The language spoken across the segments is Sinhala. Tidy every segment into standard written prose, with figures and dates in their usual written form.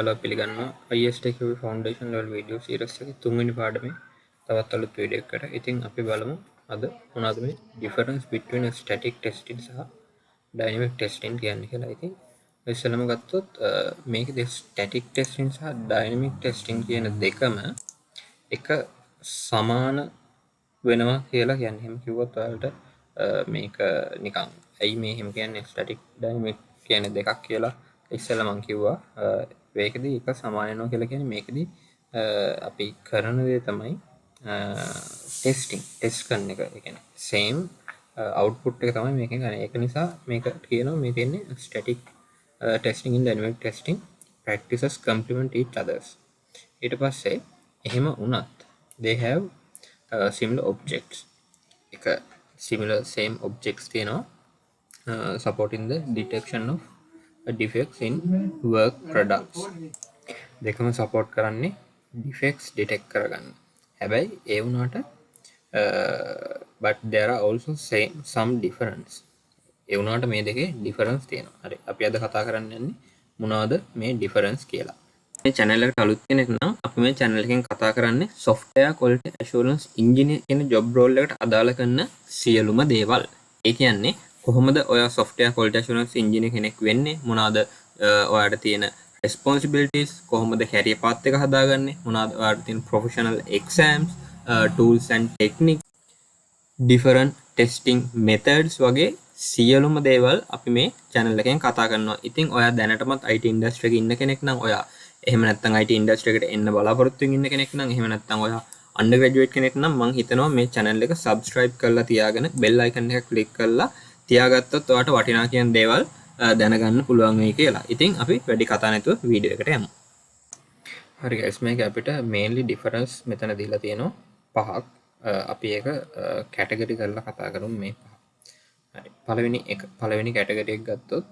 ඔයාලා පිළිගන්නවා ISTQ foundation level video series එකේ තුන්වෙනි පාඩමේ තවත් අලුත් වීඩියෝ එකකට. ඉතින් අපි බලමු අද මොනවද මේ difference between a static testing සහ dynamic testing කියන්නේ කියලා. ඉතින් ඉස්සෙල්ලාම ගත්තොත් මේකේ static testing සහ dynamic testing කියන දෙකම එක සමාන වෙනවා කියලා කියන්නේ. එහෙම කිව්වොත් ඔයාලට මේක නිකන් ඇයි මේ එහෙම කියන්නේ static dynamic කියන දෙකක් කියලා ඉස්සෙල්ලා මම කිව්වා. මේකදී එක සමාන වෙනවා කියලා කියන්නේ මේකදී අපි කරන දේ තමයි ටෙස්ට් කරන එක. ඒ කියන්නේ same output එක තමයි මේකෙන් ගන්න. ඒක නිසා මේක කියනවා මේ තියෙන්නේ static testing and dynamic testing practices complement each others. ඊට පස්සේ එහෙම වුණත් they have similar objects. එක similar same objects තියෙනවා supporting the detection of defects in work products. දෙකම support කරන්නේ defects detect කරගන්න. හැබැයි ඒ වුණාට but there are also some difference. ඒ වුණාට මේ දෙකේ difference තියෙනවා. හරි. අපි අද කතා කරන්න යන්නේ මොනවද මේ difference කියලා. මේ channel එකට අලුත් කෙනෙක් නම් අපි මේ channel එකෙන් කතා කරන්නේ software quality assurance engineer කියන job role එකට අදාළ කරන සියලුම දේවල්. ඒ කියන්නේ කොහොමද ඔයා software quality assurance engineer කෙනෙක් වෙන්නේ, මොනවාද ඔයාට තියෙන responsibilities, කොහොමද career path එක හදාගන්නේ, මොනවාද ඔයාට තියෙන professional exams, tools and techniques, different testing methods වගේ සියලුම දේවල් අපි මේ channel එකෙන් කතා කරනවා. ඉතින් ඔයා දැනටමත් IT industry එකේ ඉන්න කෙනෙක් නම් ඔයා එහෙම නැත්නම් IT industry එකට එන්න බලාපොරොත්තු වෙන ඉන්න කෙනෙක් නම් එහෙම නැත්නම් ඔයා undergraduate කෙනෙක් නම් මම හිතනවා මේ channel එක subscribe කරලා තියාගෙන bell icon එක click කරලා තියාගත්තොත් ඔයාට වටිනා කියන දේවල් දැනගන්න පුළුවන් වෙයි කියලා. ඉතින් අපි වැඩි කතා නැතුව වීඩියෝ එකට යමු. හරි guys, මේක අපිට mainly difference මෙතන දීලා තියෙනවා පහක්. අපි ඒක category කරලා කතා කරමු මේ පහ. හරි. පළවෙනි category එක ගත්තොත්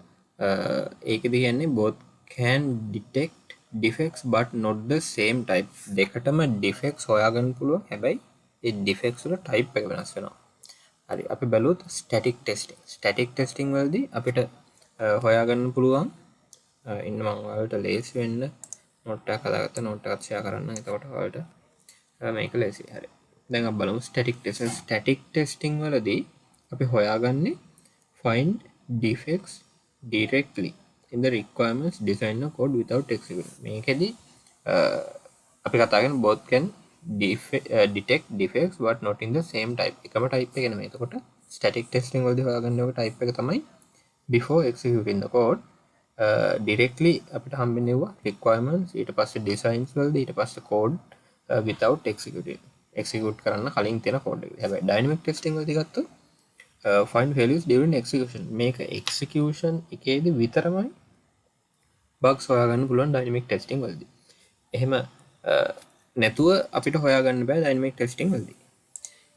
ඒකෙදි කියන්නේ both can detect defects but not the same type. දෙකටම defects හොයාගන්න පුළුවන්. හැබැයි ඒ defects වල type එක වෙනස් වෙනවා. හරි. අපි බලුවොත් static testing වලදී අපිට හොයාගන්න පුළුවන් ඉන්න මම ඔයාලට ලේසි වෙන්න නෝට් එකක් හදාගත්ත නෝට් එකක් ෂෙයා කරන්න. එතකොට ඔයාලට මේක ලේසි. හරි. දැන් අපි බලමු static testing වලදී අපි හොයාගන්නේ find defects directly in the requirements designer code without executing. මේකෙදි අපි කතා කරන both can detect defects but not in the same type. එකම type එක නෙමෙයි. එතකොට static testing වලදී හොයාගන්න ඕක type එක තමයි before executing the code directly අපිට හම්බෙන්නේ requirements, ඊට පස්සේ designs වලදී ඊට පස්සේ code without execute කරන්න කලින් තියෙන code එක. හැබැයි dynamic testing වලදී ගත්තොත් find failures during execution. මේක execution එකේදී විතරමයි bugs හොයාගන්න පුළුවන් dynamic testing වලදී. එහෙම නැතුව අපිට හොයාගන්න බෑ dynamic testing වලදී.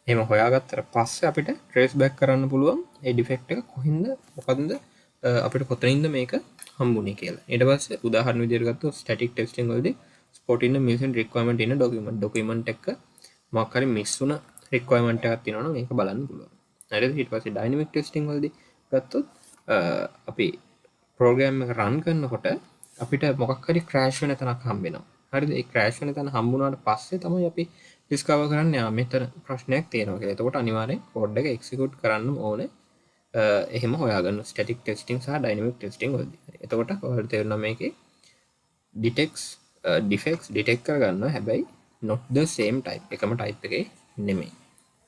එහෙම හොයාගත්තට පස්සේ අපිට trace back කරන්න පුළුවන් ඒ defect එක කොහින්ද මොකද්ද අපිට කොතනින්ද මේක හම්බුනේ කියලා. ඊට පස්සේ උදාහරණ විදිහට ගත්තොත් static testing වලදී spot in the missing requirement in a document එක මොකක් හරි miss වුණ requirement එකක් තියෙනවා නම් ඒක බලන්න පුළුවන්. හරිද? ඊට පස්සේ dynamic testing වලදී ගත්තොත් අපි program එක run කරනකොට අපිට මොකක් හරි crash වෙන තැනක් හම්බ වෙනවා. හරිද? ඒ crash වෙන තැන හම්බුනාට පස්සේ තමයි අපි discover කරන්නේ මෙතන ප්‍රශ්නයක් තියෙනවා කියලා. එතකොට අනිවාර්යෙන් code එක execute කරන්න ඕනේ. එහෙම හොයාගන්න static testing සහ dynamic testing වලදී. හරි. එතකොට ඔයාලට තේරෙනවා මේකේ defects detect කරගන්නවා. හැබැයි not the same type. එකම type එකේ නෙමෙයි.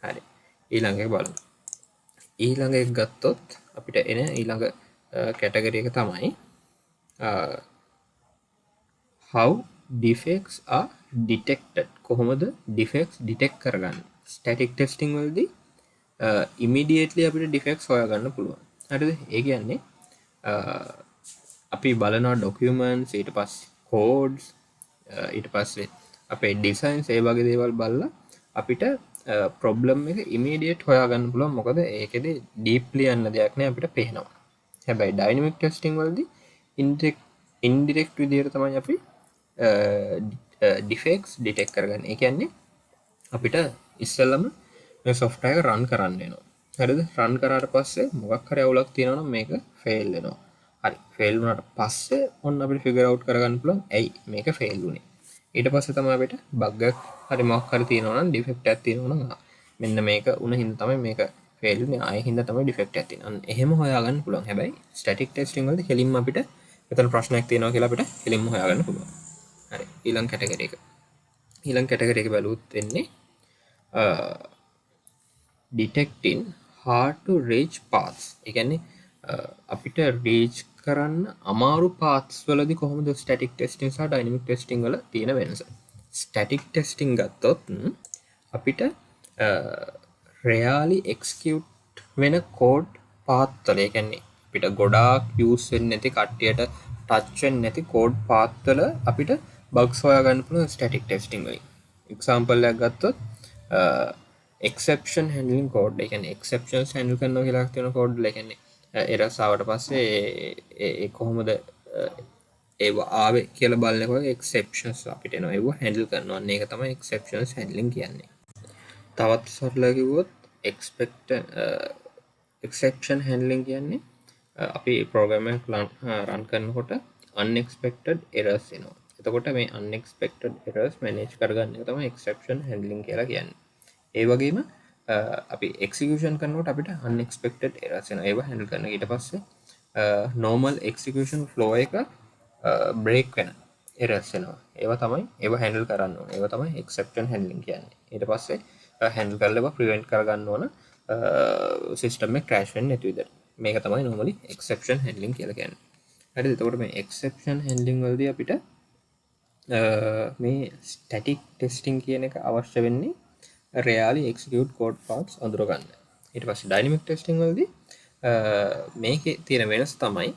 හරි. ඊළඟ එක බලමු. ඊළඟ එක ගත්තොත් අපිට එන ඊළඟ category එක තමයි how defects are detected. කොහොමද defects detect කරගන්නේ? static testing වලදී immediately අපිට defects හොයාගන්න පුළුවන්. හරිද? ඒ කියන්නේ අපි බලනවා documents, ඊට පස්සේ codes, ඊට පස්සේ අපේ designs ඒ වගේ දේවල් බලලා අපිට problem එක immediate හොයාගන්න පුළුවන්. මොකද ඒකෙදි deeply යන්න දෙයක් නෑ, අපිට පේනවා. හැබැයි dynamic testing වලදී indirect විදිහට තමයි අපි defects detect කරගන්නේ. ඒ කියන්නේ අපිට ඉස්සෙල්ලම මේ software එක run කරන්න වෙනවා. හරිද? run කරාට පස්සේ මොකක් හරි අවුලක් තියෙනවා නම් මේක fail වෙනවා. හරි ෆෙල් වුණාට පස්සේ ඔන්න අපිට ෆිගර් අවුට් කරගන්න පුළුවන් ඇයි මේක ෆෙල් වුනේ. ඊට පස්සේ තමයි අපිට බග් එකක් හරි මොකක් හරි තියෙනවා නම් ඩිෆෙක්ට් එකක් තියෙනවා නම් මෙන්න මේක උන හින්දා තමයි මේක ෆෙල් වුනේ ආයෙ හින්දා තමයි ඩිෆෙක්ට් එකක් තියෙන්නේ. අන්න එහෙම හොයාගන්න පුළුවන්. හැබැයි ස්ටැටික් ටෙස්ටිං වලදී කෙලින්ම අපිට මෙතන ප්‍රශ්නයක් තියෙනවා කියලා අපිට කෙලින්ම හොයාගන්න පුළුවන්. හරි ඊළඟ කැටගරි එක. ඊළඟ කැටගරි එක බැලුවොත් වෙන්නේ detecting hard to reach paths. ඒ කියන්නේ අපිට reach කරන්න අමාරු paths වලදී කොහොමද static testing සහ dynamic testing වල තියෙන වෙනස. static testing ගත්තොත් අපිට really execute වෙන code path වල ඒ කියන්නේ අපිට ගොඩාක් use වෙන්නේ නැති කට්ටියට touch වෙන්නේ නැති code path වල අපිට bugs හොයාගන්න පුළුවන් static testing වලින්. example එකක් ගත්තොත් exception handling code එක කියන්නේ exceptions handle කරනවා කියලා තියෙන code වල කියන්නේ errors ආවට පස්සේ ඒ කොහොමද ඒව ආවේ කියලා බලනකොට exceptions අපිට එනවා ඒව handle කරනවා. අන්න ඒක තමයි exceptions handling කියන්නේ. තවත් සරලව කිව්වොත් exception handling කියන්නේ අපි program එක run කරනකොට unexpected errors එනවා. එතකොට මේ unexpected errors manage කරගන්න එක තමයි exception handling කියලා කියන්නේ. ඒ වගේම අපි execution කරනකොට අපිට unexpected errors එනවා. ඒව handle කරන ඊට පස්සේ normal execution flow එක break වෙන errors එනවා. ඒව handle කරන්න ඕන. ඒව තමයි exception handling කියන්නේ. ඊට පස්සේ handle කරලා ඒවා prevent කරගන්න ඕන system එක crash වෙන්නේ නැති විදිහට. මේක තමයි normally exception handling කියලා කියන්නේ. හරිද? එතකොට මේ exception handling වලදී අපිට මේ static testing කියන එක අවශ්‍ය වෙන්නේ really execute code paths අඳුරගන්න. ඊට පස්සේ dynamic testing වලදී මේකේ තියෙන වෙනස තමයි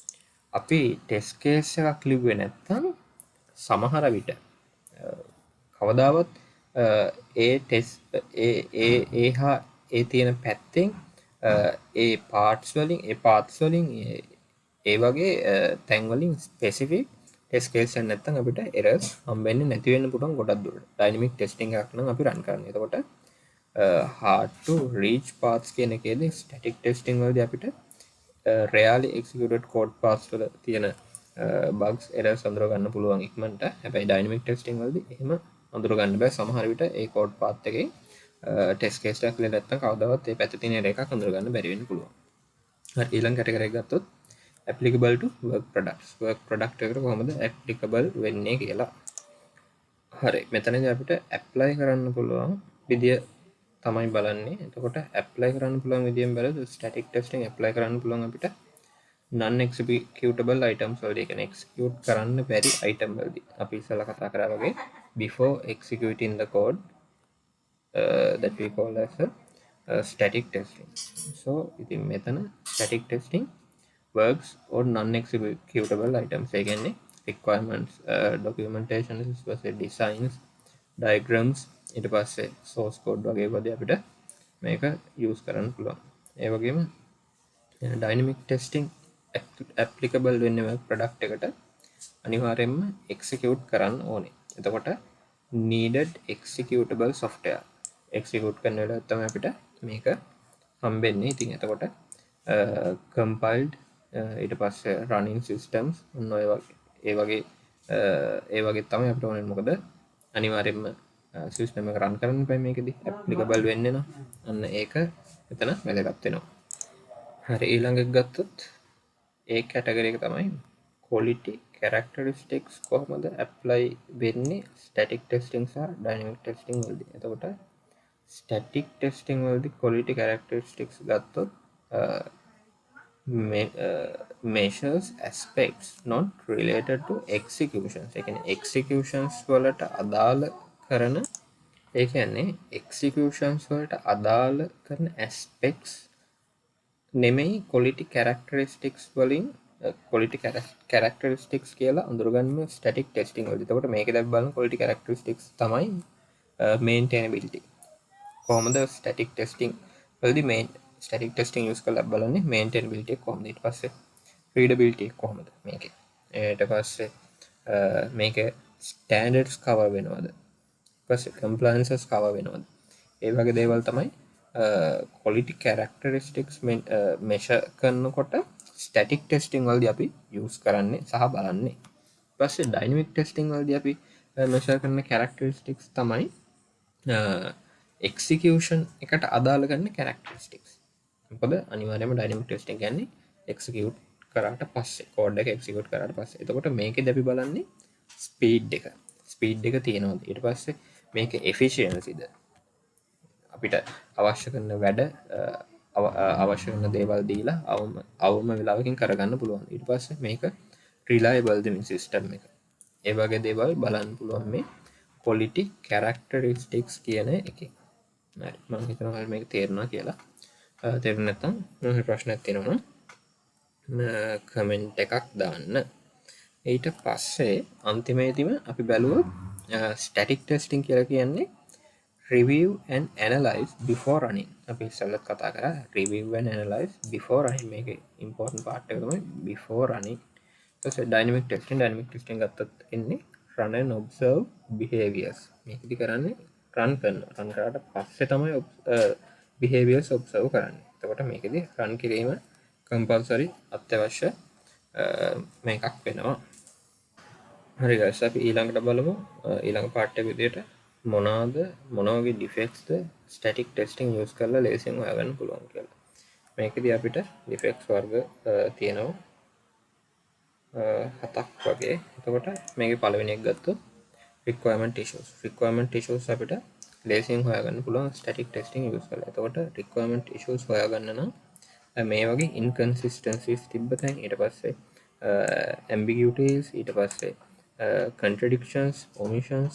අපි test case එකක් ලිව්වේ නැත්නම් සමහර විට කවදාවත් ඒ test ඒ හා ඒ තියෙන පැත්තෙන් ඒ parts වලින් ඒ paths වලින් ඒ වගේ තැන් වලින් specific test case එකක් නැත්නම් අපිට errors හම්බෙන්නේ නැති වෙන්න පුළුවන් ගොඩක් දුරට. dynamic testing එකක් නම් අපි run කරන්නේ. එතකොට hard to reach paths කියන එකේදී static testing වලදී අපිට really executed code paths වල තියෙන bugs errors අඳුර ගන්න පුළුවන් ඉක්මනට. හැබැයි dynamic testing වලදී එහෙම අඳුර ගන්න බෑ. සමහර විට ඒ code path එකේ test case එකක් ලියලා නැත්නම් කවදාවත් ඒ පැත්තේ තියෙන error එකක් අඳුර ගන්න බැරි වෙන්න පුළුවන්. හරි ඊළඟ category එක ගත්තොත් applicable to work products. work product එකට කොහොමද applicable වෙන්නේ කියලා. හරි මෙතනදී අපිට apply කරන්න පුළුවන් විදිය තමයි බලන්නේ. එතකොට apply කරන්න පුළුවන් විදියෙන් බලද්දී static testing apply කරන්න පුළුවන් අපිට non executable items වලදී. කියන්නේ execute කරන්න බැරි item වලදී. අපි ඉස්සෙල්ලා කතා කරා වගේ before executing the code that we call as a static testing. So ඉතින් මෙතන static testing works or non executable items. ඒ කියන්නේ requirements documentation ඊට පස්සේ designs diagrams ඊට පස්සේ source code වගේ වදී අපිට මේක use කරන්න පුළුවන්. ඒ වගේම dynamic testing applicable වෙන්නේ work product එකට අනිවාර්යයෙන්ම execute කරන්න ඕනේ. එතකොට needed executable software execute කරන වෙලාවට තමයි අපිට මේක හම්බෙන්නේ. ඉතින් එතකොට compiled ඊට පස්සේ running systems ඔන්න ඔය වගේ ඒ වගේ තමයි අපිට ඕනේ. මොකද අනිවාර්යයෙන්ම සිස්ටම් එක රන් කරන්න බෑ මේකෙදි ඇප්ලිකබල් වෙන්නේ නම් අන්න ඒක එතන වැදගත් වෙනවා. හරි ඊළඟ එක ගත්තොත් ඒ කැටගරි එක තමයි quality characteristics කොහොමද apply වෙන්නේ static testing සහ dynamic testing වලදී. එතකොට static testing වලදී quality characteristics ගත්තොත් measures aspects not related to executions. ඒ කියන්නේ executions වලට අදාළ කරන ඒ කියන්නේ executions වලට අදාළ කරන aspects නෙමෙයි quality characteristics වලින් quality characteristics කියලා අඳුරගන්න static testing වලදී. එතකොට මේකේ දැන් බලන quality characteristics තමයි maintainability. කොහොමද static testing වලදී static testing use කරලා බලන්නේ maintainability කොහොමද, ඊට පස්සේ readability කොහොමද මේකේ, ඊට පස්සේ මේකේ standards cover වෙනවද, ඊපස්සේ compliances cover වෙනවද, ඒ වගේ දේවල් තමයි quality characteristics measure කරනකොට ස්ටැටික් ටෙස්ටිං වලදී අපි යූස් කරන්නේ සහ බලන්නේ. පස්සේ ඩයිනමික් ටෙස්ටිං වලදී අපි මෙෂර් කරන කැරක්ටරිස්ටික්ස් තමයි එක්සිකියුෂන් එකට අදාළ ගන්න කැරක්ටරිස්ටික්ස්. මොකද අනිවාර්යයෙන්ම ඩයිනමික් ටෙස්ටිං කියන්නේ එක්සිකියුට් කරාට පස්සේ කෝඩ් එක එක්සිකියුට් කරාට පස්සේ. එතකොට මේකෙදී අපි බලන්නේ ස්පීඩ් එක තියෙනවද, ඊට පස්සේ මේක එෆිෂියන්සිද, අපිට අවශ්‍ය කරන වැඩ අවශ්‍ය කරන දේවල් දීලා අවම වෙලාවකින් කරගන්න පුළුවන්. ඊට පස්සේ මේක රිලයබල්ද මේ සිස්ටම් එක. ඒ වගේ දේවල් බලන්න පුළුවන් මේ quality characteristics කියන එකෙන්. හරි, මම හිතනවා මේක තේරුණා කියලා. තේරුණ නැත්නම් මොන ප්‍රශ්නයක් තියෙනවා නම් කමෙන්ට් එකක් දාන්න. ඊට පස්සේ අන්තිමේදීම අපි බැලුවොත් ස්ටැටික් ටෙස්ටිං කියලා කියන්නේ review and analyze before running. අපි ඉස්සෙල්ලත් කතා කරා review and analyze before running. මේක important part එක තමයි before running. ඊට dynamic testing ගත්තත් ඉන්නේ run and observe behaviors. මේකදී කරන්නේ run කරාට පස්සේ තමයි behaviors observe කරන්නේ. එතකොට මේකදී run කිරීම compulsory අත්‍යවශ්‍ය මේකක් වෙනවා. හරි guys, අපි ඊළඟට බලමු ඊළඟ part එක විදිහට මොන වගේ ඩිෆෙක්ට්ස්ද ස්ටැටික් ටෙස්ටිං යූස් කරලා ලේසියෙන් හොයාගන්න පුළුවන් කියලා. මේකදී අපිට ඩිෆෙක්ට්ස් වර්ග තියෙනවා 7ක් වගේ. එතකොට මේකේ පළවෙනි එක ගත්තොත් requirement issues අපිට ලේසියෙන් හොයාගන්න පුළුවන් ස්ටැටික් ටෙස්ටිං යූස් කරලා. එතකොට requirement issues හොයාගන්න නම් මේ වගේ inconsistencies තිබ්බ තැන්, ඊට පස්සේ ambiguities, ඊට පස්සේ contradictions, omissions,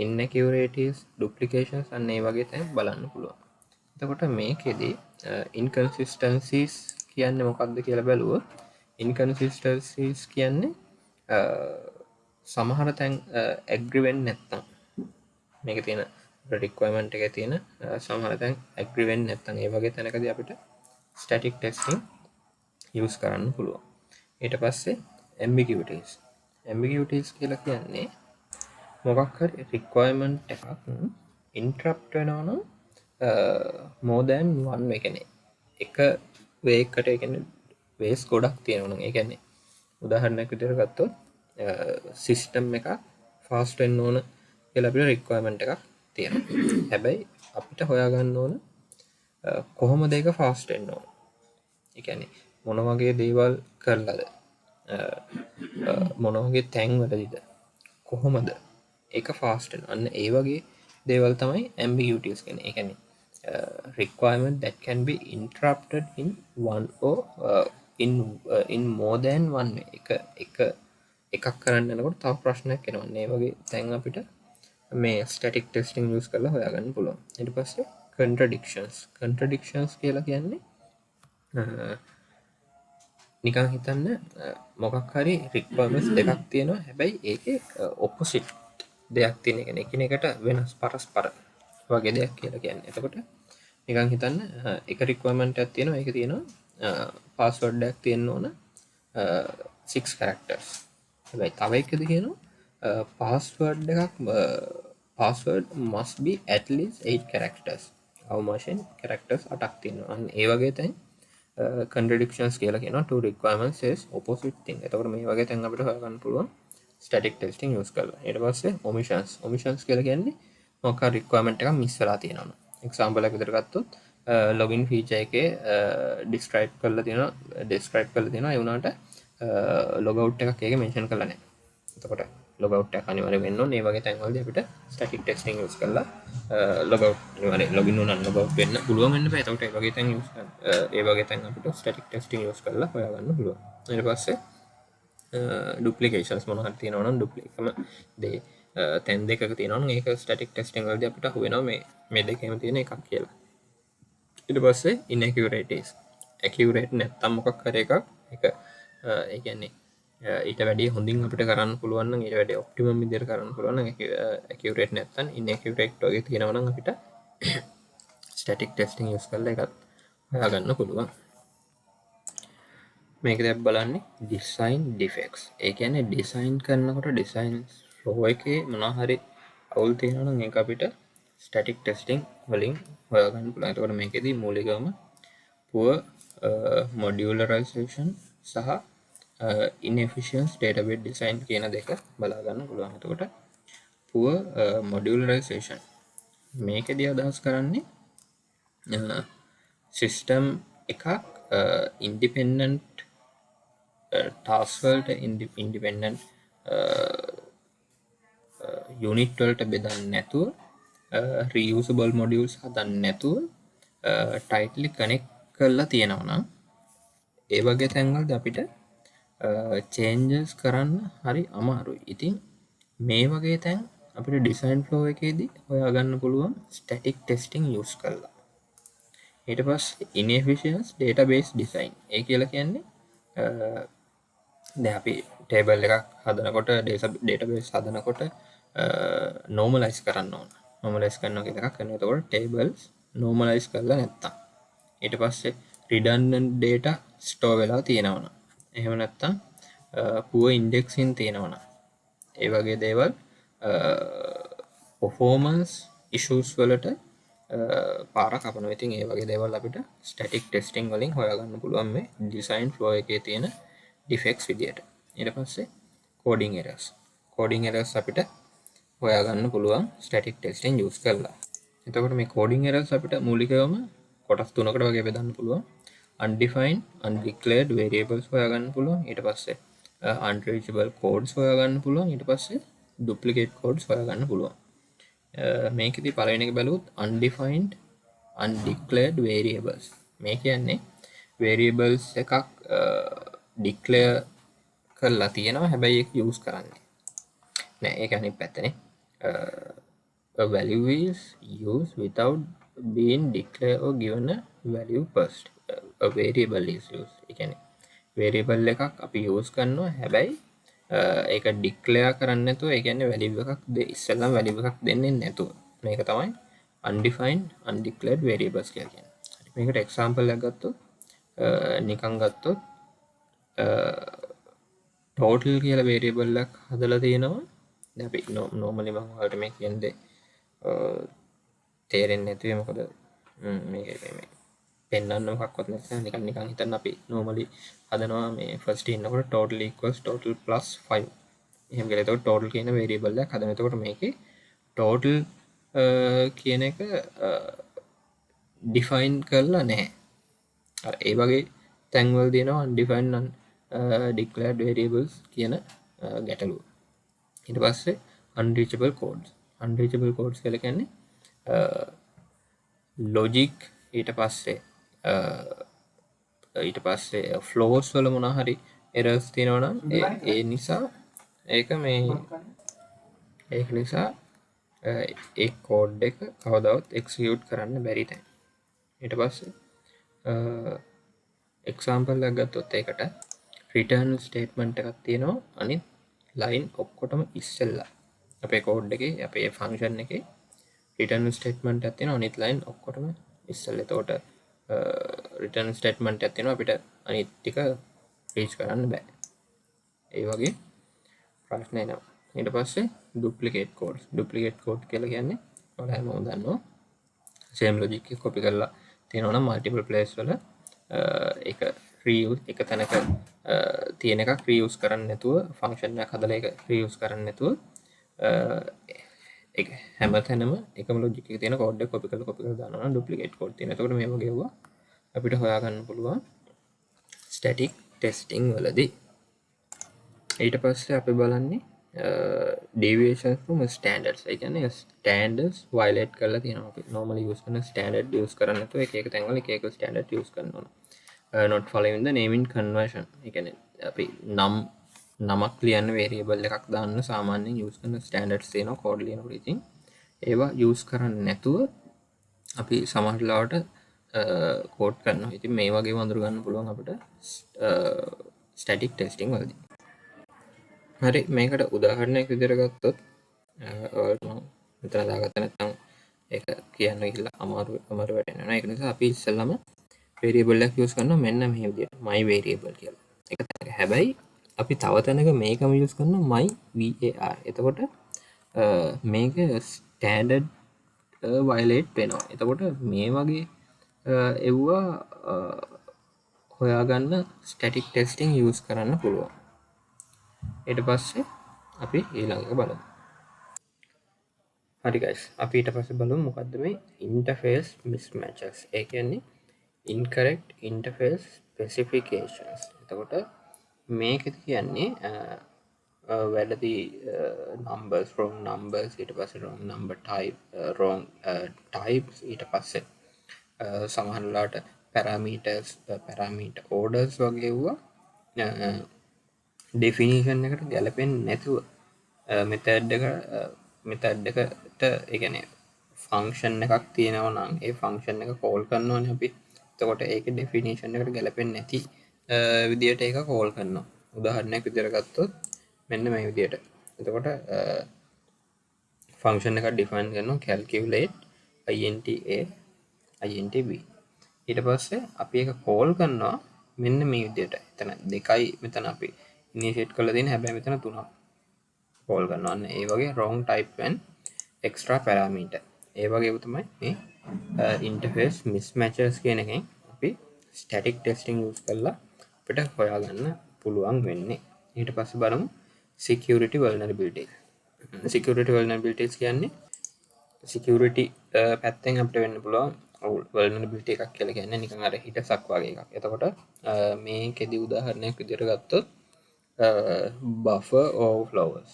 inaccuracies, duplications අන්න ඒ වගේ තැන් බලන්න පුළුවන්. එතකොට මේකෙදී inconsistencies කියන්නේ මොකක්ද කියලා බැලුවොත්, inconsistencies කියන්නේ සමහර තැන් agree වෙන්නේ නැත්තම්, මේක තියෙන requirement එකේ තියෙන සමහර තැන් agree වෙන්නේ නැත්තම් ඒ වගේ තැනකදී අපිට static testing use කරන්න පුළුවන්. ඊට පස්සේ ambiguities කියලා කියන්නේ මොකක් හරි requirement එකක් interrupt වෙනවා නම් more than one way, කියන්නේ එක way එකට, ඒ කියන්නේ ways ගොඩක් තියෙනවා නම්, ඒ කියන්නේ උදාහරණයක් විදිහට ගත්තොත් system එකක් fast වෙන්න ඕන කියලා අපිට requirement එකක් තියෙනවා. හැබැයි අපිට හොයාගන්න ඕන කොහොමද ඒක fast වෙන්න ඕන, ඒ කියන්නේ මොන වගේ දේවල් කරලාද, මොන වගේ තැන්වලදීද, කොහොමද ඒක fast වෙන. අන්න ඒ වගේ දේවල් තමයි ambiguities කියන්නේ. ඒ කියන්නේ requirement that can be interrupted in one or in more than one way. එකක් කරන්න යනකොට තව ප්‍රශ්නයක් එනවා. ඒ වගේ තැන් අපිට මේ static testing use කරලා හොයාගන්න පුළුවන්. ඊට පස්සේ contradictions කියලා කියන්නේ නිකන් හිතන්න මොකක් හරි requirements දෙකක් තියෙනවා, හැබැයි ඒකේ opposite දෙයක් තියෙන, කියන්නේ එකිනෙකට වෙනස් පරස්පර වගේ දෙයක් කියලා කියන්නේ. එතකොට නිකන් හිතන්න එක requirement එකක් තියෙනවා, ඒකේ තියෙනවා password එකක් තියෙන්න ඕන 6 characters. හැබැයි තව එකද කියනවා password must be at least 8 characters. අවමාශයෙන් characters 8ක් තියෙනවා. අන්න ඒ වගේ තැන් contradictions කියලා කියනවා. two requirements says opposite thing. එතකොට මේ වගේ තැන් අපිට හොයාගන්න පුළුවන් static testing use කරලා. ඊට පස්සේ omissions කියලා කියන්නේ මොකක් හරි requirement එකක් මිස් වෙලා තියෙනවා. example එකක් විදිහට ගත්තොත් login feature එකේ describe කරලා තියෙනවා ඒ වුණාට logout එකක් ඒකේ mention කරලා නැහැ. එතකොට logout එකක් අනිවාර්යයෙන් වෙන්න ඕනේ. මේ වගේ තැන් වලදී අපිට static testing use කරලා logout අනිවාර්යයෙන් login වුණා නම් logout වෙන්න පුළුවන් වෙන්න බෑ. එතකොට ඒ වගේ තැන් අපිට static testing use කරලා හොයාගන්න පුළුවන්. ඊට පස්සේ duplications මොනවා හරි තියෙනවා නම් duplicate දේ තැන් දෙකක තියෙනවා නම් ඒක static testing වලදී අපිට අහුවෙනවා මේ දෙකේම තියෙන එකක් කියලා. ඊට පස්සේ inaccuracies, accurate නැත්තම් මොකක් හරි එකක් ඒ කියන්නේ ඊට වැඩිය හොඳින් අපිට කරන්න පුළුවන් නම්, ඊට වැඩිය ඔප්ටිමම් විදිහට කරන්න පුළුවන් නම්, accurate නැත්තම් inaccurate වගේ තියෙනවා නම් අපිට static testing use කරලා එකත් හොයාගන්න පුළුවන්. මේක දැන් බලන්නේ design defects. ඒ කියන්නේ design කරනකොට design flow එකේ මොනවා හරි අවුල් තියෙනවා නම් ඒක අපිට static testing වලින් හොයාගන්න පුළුවන්. එතකොට මේකෙදී මූලිකවම poor modularization සහ inefficient database design කියන දෙක බලා ගන්න පුළුවන්. එතකොට poor modularization මේකදී අදහස් කරන්නේ සිස්ටම් එකක් ඉන්ඩිපෙන්ඩන්ට් ටාස්ක් වලට ඉන්ඩිපෙන්ඩන්ට් යුනිට් වලට බෙදන්න නැතුව reusable modules හදන්න නැතුව tightly connect කරලා තියෙනවා නම් ඒ වගේ තැන්වලදී අපිට changes කරන්න හරි අමාරුයි. ඉතින් මේ වගේ තැන් අපිට design flow එකේදී හොයාගන්න පුළුවන් static testing use කරලා. ඊට පස්සේ inefficient database design. ඒ කියලා කියන්නේ දැන් අපි table එකක් හදනකොට database හදනකොට normalize කරන්න ඕන. normalize කරනවා කියලා එකක් කරනවා. එතකොට tables normalize කරලා නැත්තම් ඊට පස්සේ redundant data store වෙලා තියෙනවා. එහෙම නැත්තම් poor indexing තියෙනවා. ඒ වගේ දේවල් performance issues වලට පාර කපනවා. ඉතින් ඒ වගේ දේවල් අපිට static testing වලින් හොයාගන්න පුළුවන් මේ design flow එකේ තියෙන defects විදියට. ඊට පස්සේ coding errors අපිට හොයාගන්න පුළුවන් static testing use කරලා. එතකොට මේ coding errors අපිට මූලිකවම කොටස් තුනකට වගේ බෙදන්න පුළුවන්. undefined undeclared variables හොයාගන්න පුළුවන්. ඊට පස්සේ unreachable codes හොයාගන්න පුළුවන්. ඊට පස්සේ duplicate codes හොයාගන්න පුළුවන්. මේකෙදි පළවෙනි එක බැලුවොත් undefined undeclared variables. මේ කියන්නේ variables එකක් declare කරලා තියෙනවා හැබැයි ඒක use කරන්නේ නෑ. ඒක අනිත් පැත්තනේ. A value is used without being declared or given a value first. A variable is used. ඒ කියන්නේ variable එකක් අපි use කරනවා හැබැයි ඒක declare කරන්නේ නැතුව ඒ කියන්නේ value එකක් ඉස්සෙල්ලාම value එකක් දෙන්නේ නැතුව. මේක තමයි undefined undeclared variables කියලා කියන්නේ. හරි මේකට example එකක් ගත්තොත් නිකන් ගත්තොත් total කියලා variable එකක් හදලා තියෙනවා. දැන් අපි normally මම ඔයාලට මේ කියන්නේ තේරෙන්නේ නැතුවේ මොකද මේක මේ පෙන්වන්න මොකක්වත් නැත්නම් නිකන් හිතන්න අපි normally හදනවා මේ first ඉන්නකොට total equals total plus 5 එහෙම කියලා. එතකොට total කියන variable එකක් හදනවා. එතකොට මේකේ total කියන එක define කරලා නැහැ. අර ඒ වගේ තැන්වල දෙනවා undefined undeclared variables කියන ගැටලුව. ඊට පස්සේ unreachable codes කියලා කියන්නේ logic ඊට පස්සේ flows වල මොනවා හරි errors තියෙනවා නම් ඒ නිසා ඒක නිසා ඒ code එක කවදාවත් execute කරන්න බැරි තැන. ඊට පස්සේ example එකක් ගත්තොත් ඒකට return statement එකක් තියෙනවා අනිත් line ඔක්කොටම ඉස්සෙල්ලා අපේ code එකේ අපේ function එකේ return statement එකක් තියෙනවා අනිත් line ඔක්කොටම ඉස්සෙල්ලා. එතකොට return statement එකක් තියෙනවා අපිට අනිත් ටික reach කරන්න බෑ. ඒ වගේ ප්‍රශ්න එනවා. ඊට පස්සේ duplicate code කියලා කියන්නේ ඔයාලා හැමෝම දන්නවා same logic එක copy කරලා තියෙනවා නම් multiple place වල ඒක reuse එක තැනක තියෙන එකක් reuse කරන්නේ නැතුව function එකක් හදලා ඒක reuse කරන්නේ නැතුව ඒක හැමතැනම එකම logic එකේ තියෙන code එක copy කරලා දානවා නම් duplicate code තියෙනවා. එතකොට මේ වගේ වුණා අපිට හොයාගන්න පුළුවන් static testing වලදී. ඊට පස්සේ අපි බලන්නේ deviations from standards. ඒ කියන්නේ standards violate කරලා තියෙනවා. අපි normally use කරන standard use කරන්නේ නැතුව එක තැන්වල එක standard use කරනවා. Not following the naming convention. ඒ කියන්නේ අපි නමක් ලියන්න variable එකක් දාන්න සාමාන්‍යයෙන් use කරන standards තියෙනවා code ලියනකොට. ඉතින් ඒවා use කරන්නේ නැතුව අපි සමහර ලාවට code කරනවා. ඉතින් මේ වගේ වඳුර ගන්න පුළුවන් අපිට static testing වලදී. හරි මේකට උදාහරණයක් විදිහට ගත්තොත් ඔයාලට මම මෙතන දාගත්ත නැත්නම් ඒක කියන්න ගිහලා අමාරු වැටෙනවා. ඒක නිසා අපි ඉස්සෙල්ලාම variable එකක් use කරනවා මෙන්න මේ විදිහට my variable කියලා. ඒක තමයි. හැබැයි අපි තව තැනක මේකම use කරනවා my var. එතකොට මේක standard violate වෙනවා. එතකොට මේ වගේ එව්වා හොයාගන්න ස්ටැටික් ටෙස්ටිං යූස් කරන්න පුළුවන්. ඊට පස්සේ අපි ඊළඟ එක බලමු. හරි guys, අපි ඊට පස්සේ බලමු මොකද්ද මේ interface mismatches. ඒ කියන්නේ incorrect interface specifications. එතකොට මේකෙදි කියන්නේ වැරදි numbers, wrong numbers, ඊට පස්සේ wrong number type, wrong types, ඊට පස්සේ සමහරලාට parameters, parameter orders වගේ වුණා definition එකට ගැලපෙන්නේ නැතුව method එකට ඒ කියන්නේ function එකක් තියෙනවා නම් ඒ function එක call කරනවානේ අපි. එතකොට ඒකේ definition එකට ගැලපෙන්නේ නැති විදියට ඒක call කරනවා. උදාහරණයක් විදියට ගත්තොත් මෙන්න මේ විදියට. එතකොට function එකක් define කරනවා calculate int a int b. ඊට පස්සේ අපි ඒක call කරනවා මෙන්න මේ විදියට. එතන දෙකයි මෙතන අපි initiate කරලා තියෙන, හැබැයි මෙතන තුනක් call කරනවා. අන්න ඒ වගේ wrong type and extra parameter. ඒ වගේ තමයි මේ interface mismatches කියන එකෙන් අපි static testing use කරලා අපිට හොයාගන්න පුළුවන් වෙන්නේ. ඊට පස්සේ බලමු security vulnerabilities. security vulnerabilities කියන්නේ security පැත්තෙන් අපිට වෙන්න පුළුවන් vulnerability එකක් කියලා කියන්නේ නිකන් අර හිතසක් වගේ එකක්. එතකොට මේකෙදි උදාහරණයක් විදිහට ගත්තොත් buffer overflows.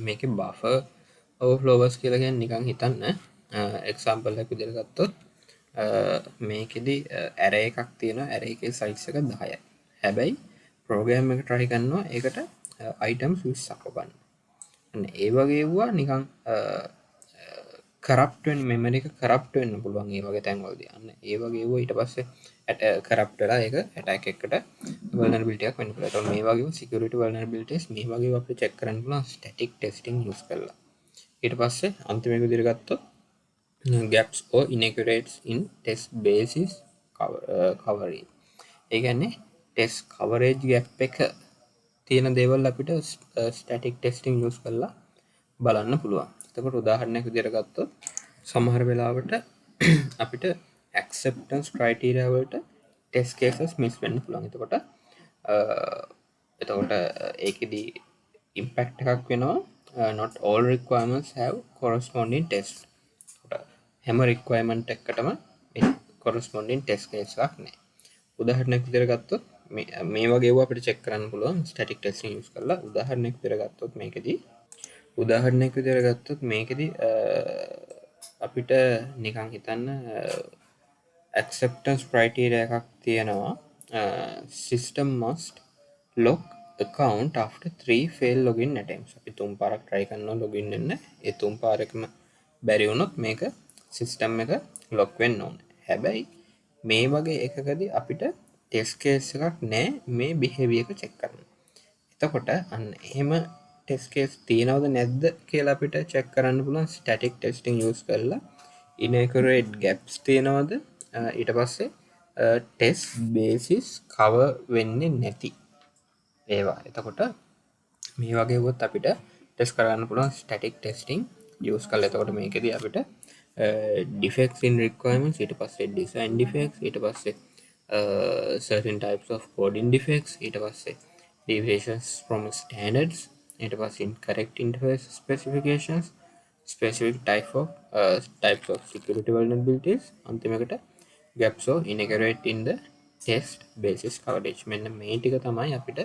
මේකේ buffer overflows කියලා කියන්නේ නිකන් හිතන්න example එකක් විදිහට ගත්තොත් මේකෙදි array එකක් තියෙනවා, array එකේ size එක 10යි. හැබැයි program එක try කරනවා ඒකට items 20ක් ගන්න. අන්න ඒ වගේ වුණා නිකන් කරප්ට් වෙන මෙමරි එක කරප්ට් වෙන්න පුළුවන් ඒ වගේ තැන්වලදී. අන්න ඒ වගේ වුණා ඊට පස්සේ කරප්ට් වෙලා ඒක attack එකකට vulnerability එකක් වෙන්න පුළුවන්. ඒතකොට මේ වගේ security vulnerabilities මේ වගේ අපිට check කරන්න පුළුවන් static testing use කරලා. ඊට පස්සේ අන්තිම එක විදිහට ගත්තොත් gaps or inequalities in test basis coverage. ඒ කියන්නේ test coverage gap එක තියෙන දේවල් අපිට static testing use කරලා බලන්න පුළුවන්. එතකොට උදාහරණයක් විදිහට ගත්තොත් සමහර වෙලාවට අපිට acceptance criteria වලට test cases miss වෙන්න පුළුවන්. එතකොට ඒකෙදි impact එකක් වෙනවා not all requirements have corresponding test. හැම requirement එකකටම corresponding test case එකක් නැහැ. උදාහරණයක් විදිහට ගත්තොත් මේ වගේ ඒවා අපිට check කරන්න පුළුවන් static testing use කරලා. උදාහරණයක් විදිහට ගත්තොත් මේකෙදි අපිට නිකන් හිතන්න acceptance criteria එකක් තියෙනවා system must lock account after 3 failed login attempts. අපි 3 පාරක් try කරනවා login වෙන්න. ඒ 3 පාරකම බැරි වුණොත් මේක system එක lock වෙන්න ඕනේ. හැබැයි මේ වගේ එකකදී අපිට test case එකක් නැහැ මේ behavior එක check කරන්න. එතකොට අන්න එහෙම test case තියෙනවද නැද්ද කියලා අපිට check කරන්න පුළුවන් static testing use කරලා. inaccurate gaps තියෙනවද, ඊට පස්සේ test basis cover වෙන්නේ නැති ඒවා. එතකොට මේ වගේ වුත් අපිට test කරන්න පුළුවන් static testing use කරලා. එතකොට මේකෙදී අපිට defects in requirements, ඊට පස්සේ design defects, ඊට පස්සේ certain types of coding defects, ඊට පස්සේ deviations from standards, ඊට පස්සේ incorrect interface specifications, specific types of security vulnerabilities, අන්තිමකට gaps or inaccurate in the test basis coverage. මෙන්න මේ ටික තමයි අපිට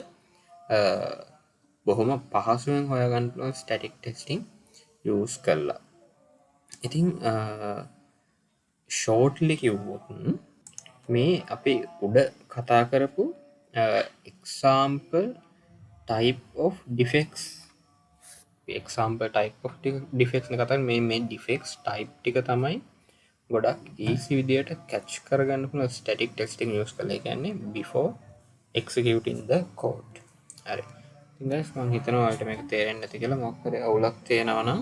බොහොම පහසුවෙන් හොයාගන්න පුළුවන් static testing use කරලා. ඉතින් shortly කිව්වොත් මේ අපි උඩ කතා කරපු example type of defects defects නේ කතා කරන්නේ. මේ defects type ටික තමයි ගොඩක් easy විදියට catch කරගන්න පුළුවන් static testing use කරලා. ඒ කියන්නේ before executing the code. හරි. ඉතින් guys මම හිතනවා ඔයාලට මේක තේරෙන්නේ නැති කියලා. මොකක් හරි අවුලක් තියෙනවා නම්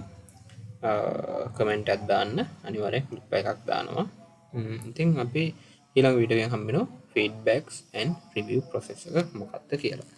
කමෙන්ට් එකක් දාන්න. අනිවාර්යෙන් ක්ලිප් එකක් දානවා. ඉතින් අපි ඊළඟ වීඩියෝ එකෙන් හම්බ වෙනවා feedbacks and review process එක මොකක්ද කියලා.